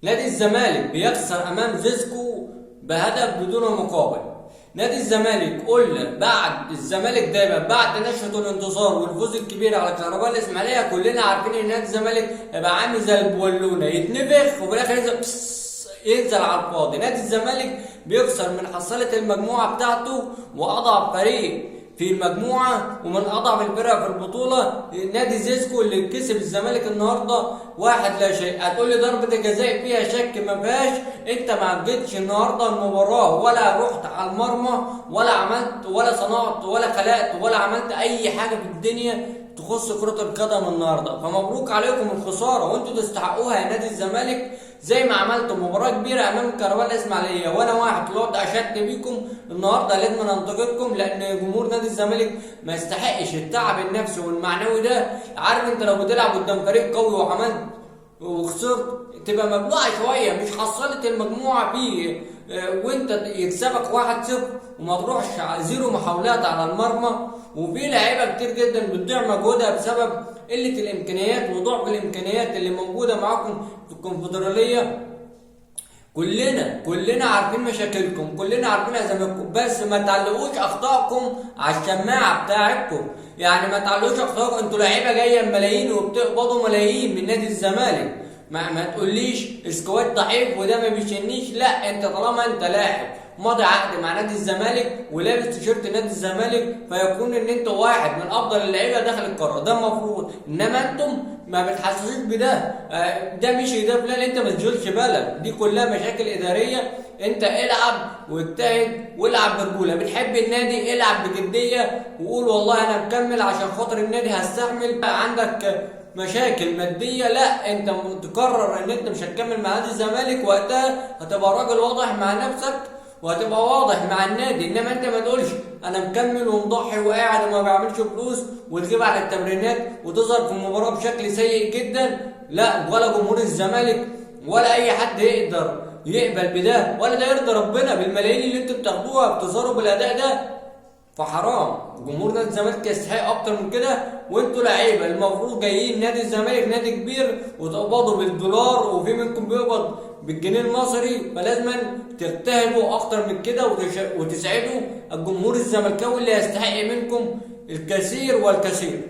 نادي الزمالك بيخسر امام زيزكو بهدف بدون مقابل. نادي الزمالك قلنا بعد الزمالك دايما بعد نشوة الانتصار والفوز الكبير على كهرباء الاسماعيليه كلنا عارفين ان نادي الزمالك هيبقى عامل زي البولونه يتنفخ وفي الاخر ينزل على الفاضي. نادي الزمالك بيخسر من حصيلة المجموعه بتاعته واضعف فريق في المجموعه ومن اضعف الفرق في البطوله نادي زيزكو اللي كسب الزمالك النهارده 1-0. هتقول لي ضربه الجزاء فيها شك؟ ما فيهاش. انت ما عدتش النهارده المباراه ولا رحت على المرمى ولا عملت ولا صنعت ولا خلقت ولا عملت اي حاجه في الدنيا تخص كرة القدم النهارده، فمبروك عليكم الخسارة وانتوا تستحقوها يا نادي الزمالك. زي ما عملتوا مباراة كبيرة امام كهرباء الاسماعيلية وانا واحد طلعت اشدت بيكم، النهارده لازم انتقدكم لان جمهور نادي الزمالك ما يستحقش التعب النفسي والمعنوي ده. عارف انت لو بتلعب قدام فريق قوي وعملت وخسرت تبقى مبلوعة شوية، مش حصلت المجموعة فيه وانت يكسبك 1-0 وما تروحش 0 محاولات على المرمى. وفي لعيبه كتير جدا بتضيع مجهودها بسبب قله الامكانيات وضعف الامكانيات اللي موجوده معاكم في الكونفدراليه. كلنا عارفين مشاكلكم، كلنا عارفين ازماتكم، بس ما تعلقوش اخطائكم على الشماعه بتاعتكم. يعني ما تعلقوش اخطائكم، انتوا لعيبه جايه بملايين وبتقبضوا ملايين من نادي الزمالك. ما تقوليش سكواد ضعيف وده ما بيشنيش، لا انت طالما انت لاعب ماضي عقد مع نادي الزمالك ولابس تيشيرت نادي الزمالك فيكون ان انت واحد من افضل اللعيبه داخل القاره، ده المفروض. انما انتم ما بتحسسوش بده، ده مش ده فلان، انت ما تشغلش بالك، دي كلها مشاكل اداريه. انت العب واجتهد والعب برجوله، بتحب النادي العب بجديه وقول والله انا مكمل عشان خاطر النادي هستحمل. عندك مشاكل ماديه، لا انت تقرر ان انت مش هتكمل مع نادي الزمالك، وقتها هتبقى راجل واضح مع نفسك وهتبقى واضح مع النادي. انما انت ما تقولش انا مكمل ومضحي وقاعد وما بعملش فلوس وتجيب على التمرينات وتظهر في المباراه بشكل سيء جدا. لا، ولا جمهور الزمالك ولا اي حد يقدر يقبل بده، ولا ده يرضي ربنا بالملايين اللي انتوا بتاخدوها بتظهروا بالاداء ده. فحرام، جمهور نادي الزمالك يستحق اكتر من كده. وانتوا لعيبه المفروض جايين نادي الزمالك نادي كبير وتقبضوا بالدولار وفي منكم بيقبض بالجنيه المصري، فلازم تجتهدوا اكتر من كده وتسعدوا الجمهور الزملكاوي اللي يستحق منكم الكثير والكثير.